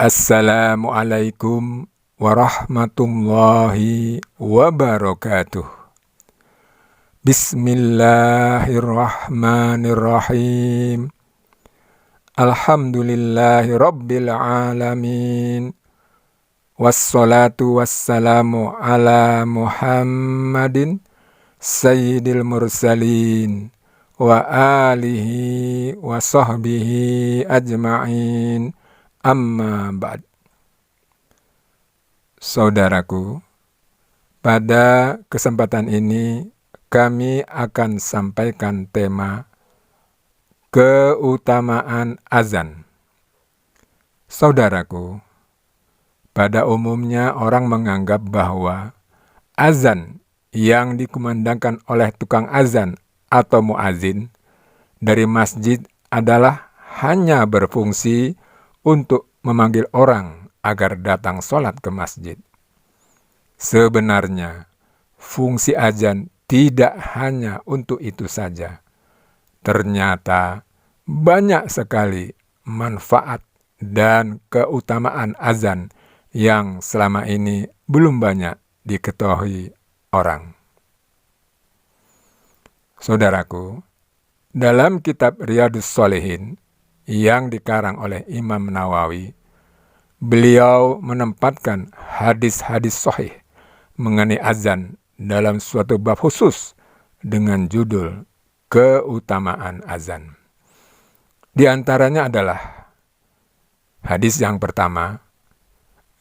Assalamualaikum warahmatullahi wabarakatuh. Bismillahirrahmanirrahim. Alhamdulillahi rabbil alamin. Wassalatu wassalamu ala Muhammadin sayyidil mursalin wa alihi wa sahbihi ajma'in. Amma ba'd. Saudaraku, pada kesempatan ini kami akan sampaikan tema keutamaan azan. Saudaraku, pada umumnya orang menganggap bahwa azan yang dikumandangkan oleh tukang azan atau muazin dari masjid adalah hanya berfungsi untuk memanggil orang agar datang sholat ke masjid. Sebenarnya, fungsi azan tidak hanya untuk itu saja. Ternyata banyak sekali manfaat dan keutamaan azan yang selama ini belum banyak diketahui orang. Saudaraku, dalam kitab Riyadhus Shalihin yang dikarang oleh Imam Nawawi, beliau menempatkan hadis-hadis sahih mengenai azan dalam suatu bab khusus dengan judul keutamaan azan. Di antaranya adalah hadis yang pertama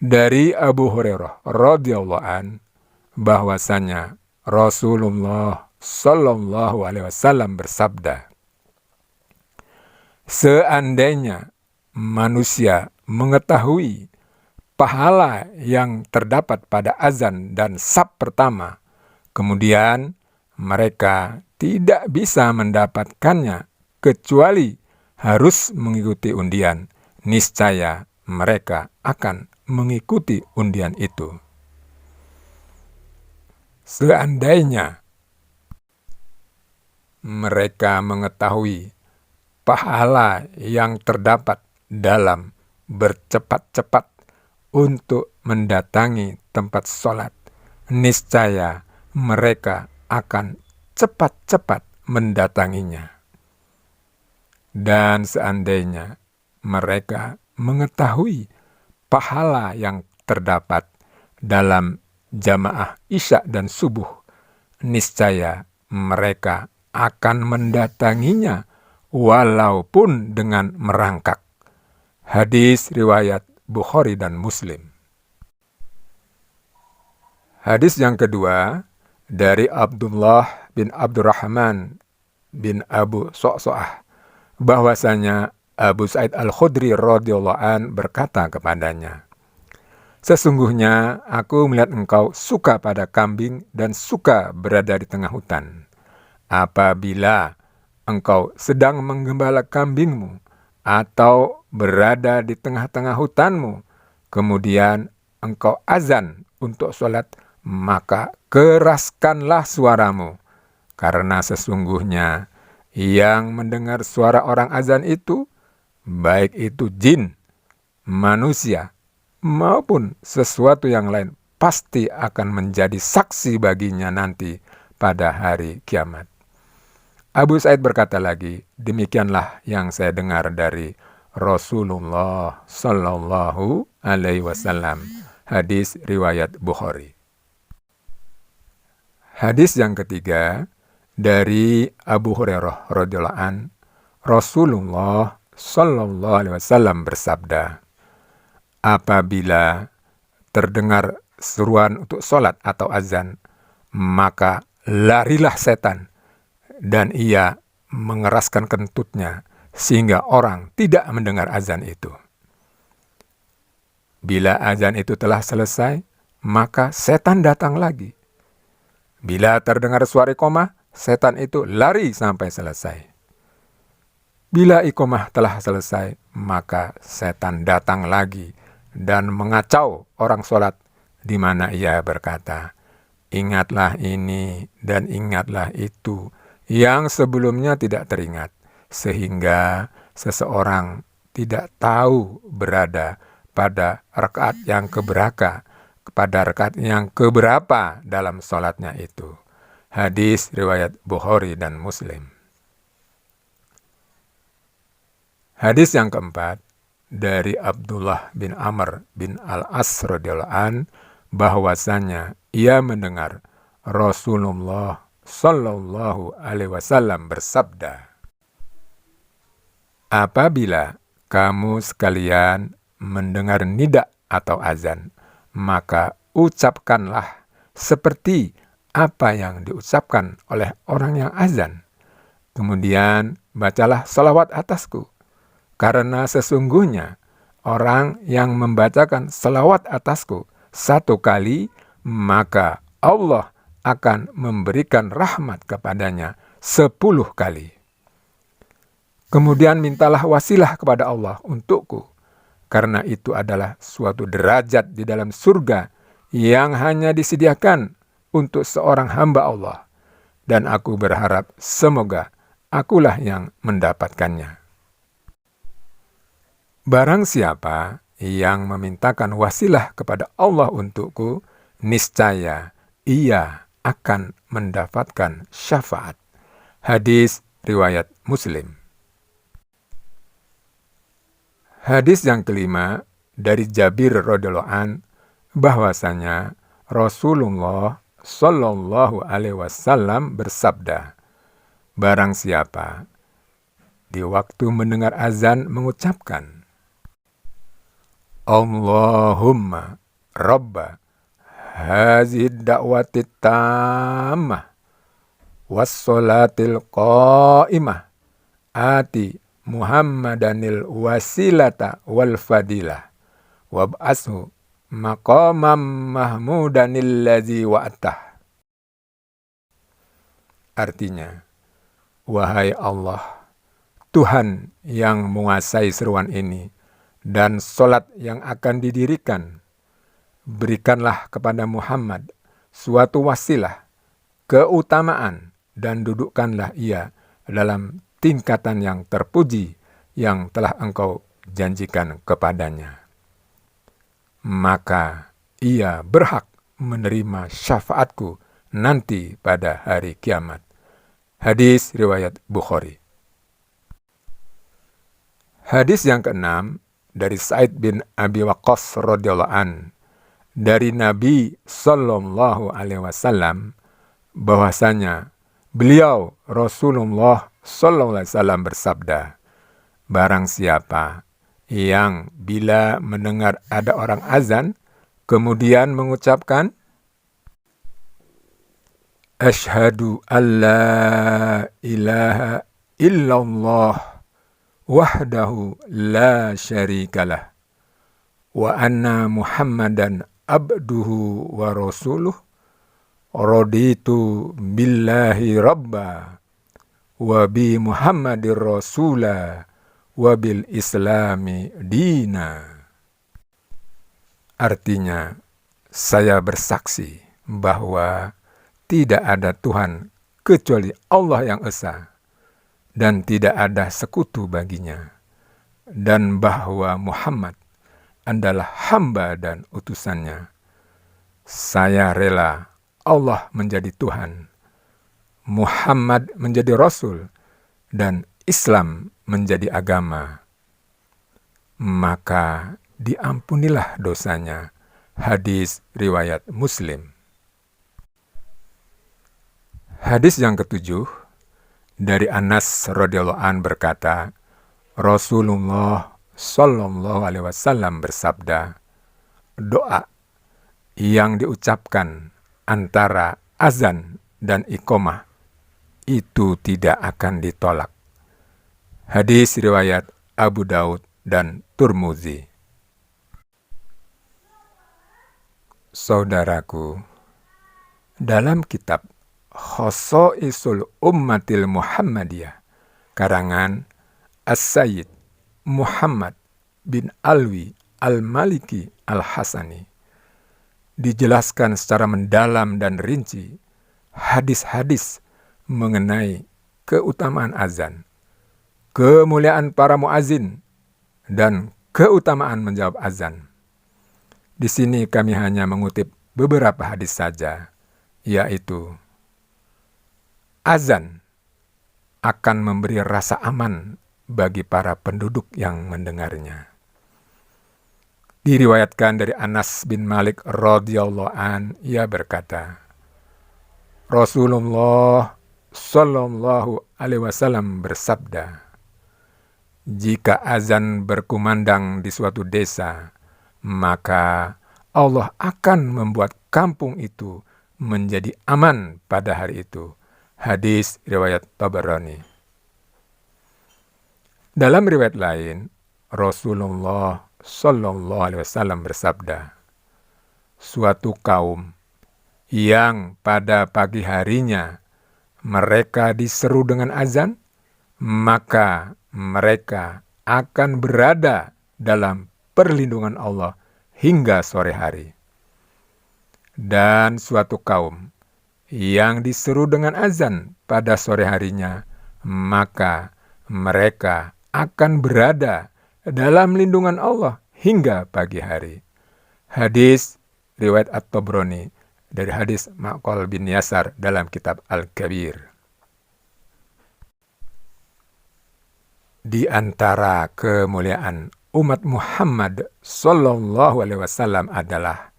dari Abu Hurairah radhiyallahu an, bahwasanya Rasulullah sallallahu alaihi wasallam bersabda, seandainya manusia mengetahui pahala yang terdapat pada azan dan sab pertama, kemudian mereka tidak bisa mendapatkannya kecuali harus mengikuti undian, niscaya mereka akan mengikuti undian itu. Seandainya mereka mengetahui pahala yang terdapat dalam bercepat-cepat untuk mendatangi tempat sholat, niscaya mereka akan cepat-cepat mendatanginya. Dan seandainya mereka mengetahui pahala yang terdapat dalam jamaah isya dan subuh, niscaya mereka akan mendatanginya walaupun dengan merangkak. Hadis riwayat Bukhari dan Muslim. Hadis yang kedua dari Abdullah bin Abdurrahman bin Abu So'so'ah, bahwasanya Abu Sa'id Al-Khudri radhiyallahu an berkata kepadanya, sesungguhnya aku melihat engkau suka pada kambing dan suka berada di tengah hutan. Apabila engkau sedang menggembala kambingmu atau berada di tengah-tengah hutanmu, kemudian engkau azan untuk sholat, maka keraskanlah suaramu, karena sesungguhnya yang mendengar suara orang azan itu, baik itu jin, manusia, maupun sesuatu yang lain, pasti akan menjadi saksi baginya nanti pada hari kiamat. Abu Sa'id berkata lagi, demikianlah yang saya dengar dari Rasulullah sallallahu alaihi wasallam. Hadis riwayat Bukhari. Hadis yang ketiga dari Abu Hurairah radhiyallahu an, Rasulullah sallallahu alaihi wasallam bersabda, apabila terdengar seruan untuk sholat atau azan, maka larilah setan dan ia mengeraskan kentutnya sehingga orang tidak mendengar azan itu. Bila azan itu telah selesai, maka setan datang lagi. Bila terdengar suara iqamah, setan itu lari sampai selesai. Bila iqamah telah selesai, maka setan datang lagi dan mengacau orang sholat, di mana ia berkata, ingatlah ini dan ingatlah itu yang sebelumnya tidak teringat, sehingga seseorang tidak tahu berada pada rakaat yang keberapa dalam sholatnya itu. Hadis riwayat Bukhari dan Muslim. Hadis yang keempat dari Abdullah bin Amr bin Al-As radhiyallahu an, bahwasanya ia mendengar Rasulullah Shallallahu alaihi wasallam bersabda, apabila kamu sekalian mendengar nida atau azan, maka ucapkanlah seperti apa yang diucapkan oleh orang yang azan. Kemudian bacalah salawat atasku, karena sesungguhnya orang yang membacakan salawat atasku 1 kali, maka Allah akan memberikan rahmat kepadanya 10 kali. Kemudian mintalah wasilah kepada Allah untukku, karena itu adalah suatu derajat di dalam surga yang hanya disediakan untuk seorang hamba Allah, dan aku berharap semoga akulah yang mendapatkannya. Barang siapa yang memintakan wasilah kepada Allah untukku, niscaya ia akan mendapatkan syafaat. Hadis riwayat Muslim. Hadis yang kelima dari Jabir radhiyallahu an, bahwasanya Rasulullah Shallallahu alaihi wasallam bersabda, barang siapa di waktu mendengar azan mengucapkan Allahumma Rabba hazid da'wati tammah wassolatil qa'imah ati Muhammadanil wasilata wal fadilah wab'ashu maqamam mahmudanil ladzi wa'atah. Artinya, wahai Allah, Tuhan yang menguasai seruan ini dan solat yang akan didirikan, berikanlah kepada Muhammad suatu wasilah, keutamaan, dan dudukkanlah ia dalam tingkatan yang terpuji yang telah engkau janjikan kepadanya. Maka ia berhak menerima syafaatku nanti pada hari kiamat. Hadis riwayat Bukhari. Hadis yang keenam dari Sa'id bin Abi Waqqas radhiyallahu an, dari Nabi Sallallahu alaihi wasallam, bahwasanya beliau Rasulullah Sallallahu alaihi wasallam bersabda, barang siapa yang bila mendengar ada orang azan kemudian mengucapkan asyhadu alla ilaha illallah wahdahu la syarikalah wa anna Muhammadan abduhu wa rasuluh, raditu billahi rabba wa bi Muhammadir rasula wa bil islami dina. Artinya, saya bersaksi bahwa tidak ada Tuhan kecuali Allah yang esa, dan tidak ada sekutu baginya, dan bahwa Muhammad adalah hamba dan utusannya. Saya rela Allah menjadi Tuhan, Muhammad menjadi Rasul, dan Islam menjadi agama. Maka diampunilah dosanya. Hadis riwayat Muslim. Hadis yang ketujuh dari Anas radhiyallahu an berkata, Rasulullah Shallallahu alaihi wasallam bersabda, doa yang diucapkan antara azan dan iqamah itu tidak akan ditolak. Hadis riwayat Abu Daud dan Tirmidzi. Saudaraku, dalam kitab Khosaisul Ummatil Muhammadiyah karangan As-Sayyid Muhammad bin Alwi Al-Maliki Al-Hasani dijelaskan secara mendalam dan rinci hadis-hadis mengenai keutamaan azan, kemuliaan para muazin, dan keutamaan menjawab azan. Di sini kami hanya mengutip beberapa hadis saja, yaitu azan akan memberi rasa aman bagi para penduduk yang mendengarnya. Diriwayatkan dari Anas bin Malik radhiyallahu an, ia berkata, Rasulullah Shallallahu alaihi wasallam bersabda, jika azan berkumandang di suatu desa, maka Allah akan membuat kampung itu menjadi aman pada hari itu. Hadis riwayat Tabarani. Dalam riwayat lain, Rasulullah Shallallahu alaihi wasallam bersabda, suatu kaum yang pada pagi harinya mereka diseru dengan azan, maka mereka akan berada dalam perlindungan Allah hingga sore hari. Dan suatu kaum yang diseru dengan azan pada sore harinya, maka mereka akan berada dalam lindungan Allah hingga pagi hari. Hadis riwayat At-Tabrani dari hadis Ma'qal bin Yasar dalam kitab Al-Kabir. Di antara kemuliaan umat Muhammad Sallallahu Alaihi Wasallam adalah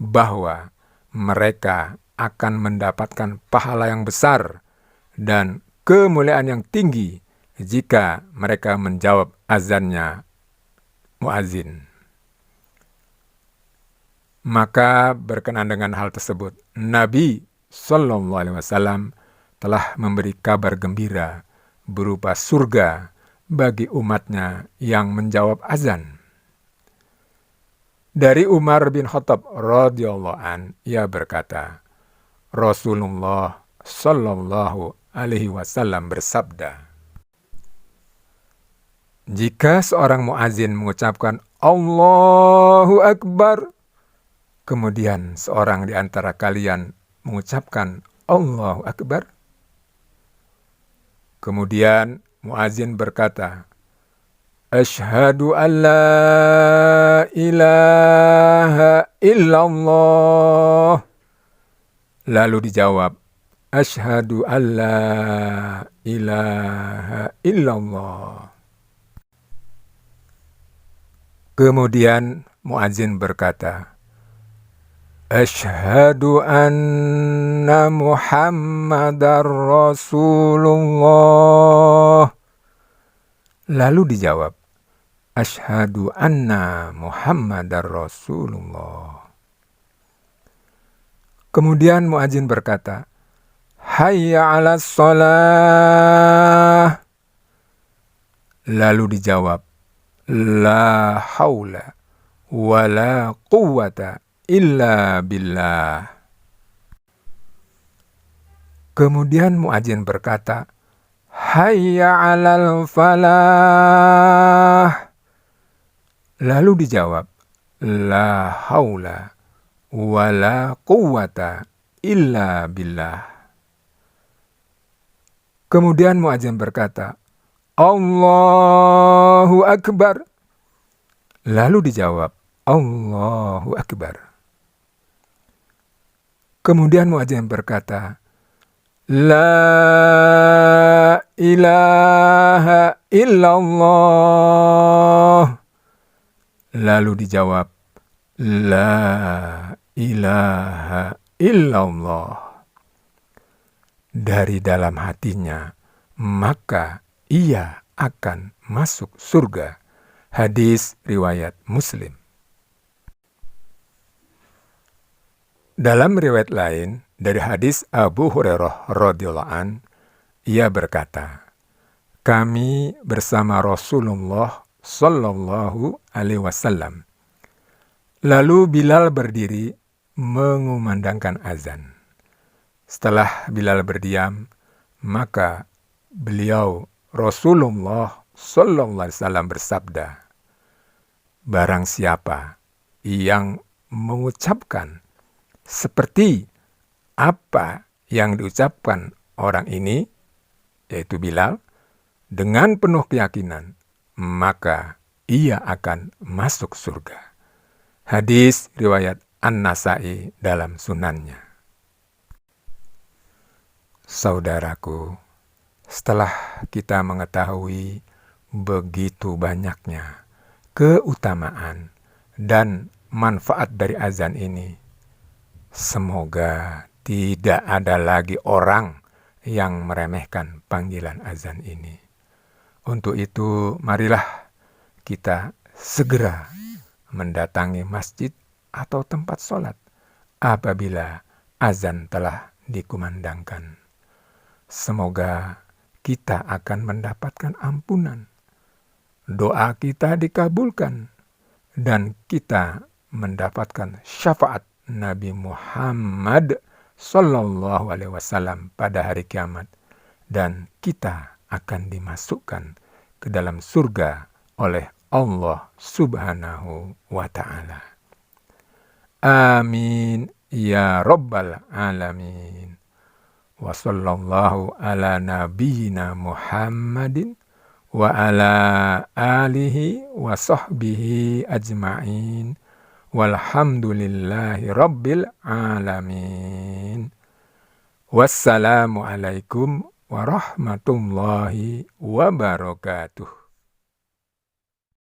bahwa mereka akan mendapatkan pahala yang besar dan kemuliaan yang tinggi jika mereka menjawab azannya muazin. Maka berkenaan dengan hal tersebut, Nabi Sallallahu Alaihi Wasallam telah memberi kabar gembira berupa surga bagi umatnya yang menjawab azan. Dari Umar bin Khattab radhiyallahu an, ia berkata, Rasulullah Shallallahu alaihi wasallam bersabda, jika seorang muazin mengucapkan Allahu Akbar, kemudian seorang di antara kalian mengucapkan Allahu Akbar, kemudian muazin berkata, Asyhadu an la ilaha illallah. Lalu dijawab, Asyhadu an la ilaha illallah. Kemudian muazin berkata, Asyhadu anna Muhammadar Rasulullah. Lalu dijawab, Asyhadu anna Muhammadar Rasulullah. Kemudian muadzin berkata, Hayya 'alas shalah. Lalu dijawab, La haula wa la quwwata illa billah. Kemudian muadzin berkata, Hayya 'alal falah. Lalu dijawab, La haula wa la quwwata illa billah. Kemudian muadzin berkata, Allahu Akbar. Lalu dijawab, Allahu Akbar. Kemudian muadzin berkata, La ilaha illallah. Lalu dijawab, La ilaha illallah. Dari dalam hatinya, maka ia akan masuk surga. Hadis riwayat Muslim. Dalam riwayat lain, dari hadis Abu Hurairah radhiyallahu an, ia berkata, kami bersama Rasulullah Sallallahu alaihi wasallam. Lalu Bilal berdiri mengumandangkan azan. Setelah Bilal berdiam, maka beliau Rasulullah Sallallahu alaihi wasallam bersabda, barang siapa yang mengucapkan seperti apa yang diucapkan orang ini, yaitu Bilal, dengan penuh keyakinan, maka ia akan masuk surga. Hadis riwayat An-Nasai dalam sunannya. Saudaraku, setelah kita mengetahui begitu banyaknya keutamaan dan manfaat dari azan ini, semoga tidak ada lagi orang yang meremehkan panggilan azan ini. Untuk itu, marilah kita segera mendatangi masjid atau tempat sholat apabila azan telah dikumandangkan. Semoga kita akan mendapatkan ampunan, doa kita dikabulkan, dan kita mendapatkan syafaat Nabi Muhammad Sallallahu Alaihi Wasallam pada hari kiamat, dan kita akan dimasukkan ke dalam surga oleh Allah Subhanahu wa Ta'ala. Amin ya Rabbal Alamin. Wa sallallahu ala nabiyyina Muhammadin wa ala alihi wa sahbihi ajma'in. Walhamdulillahi rabbil alamin. Wassalamualaikum warahmatullahi wabarakatuh.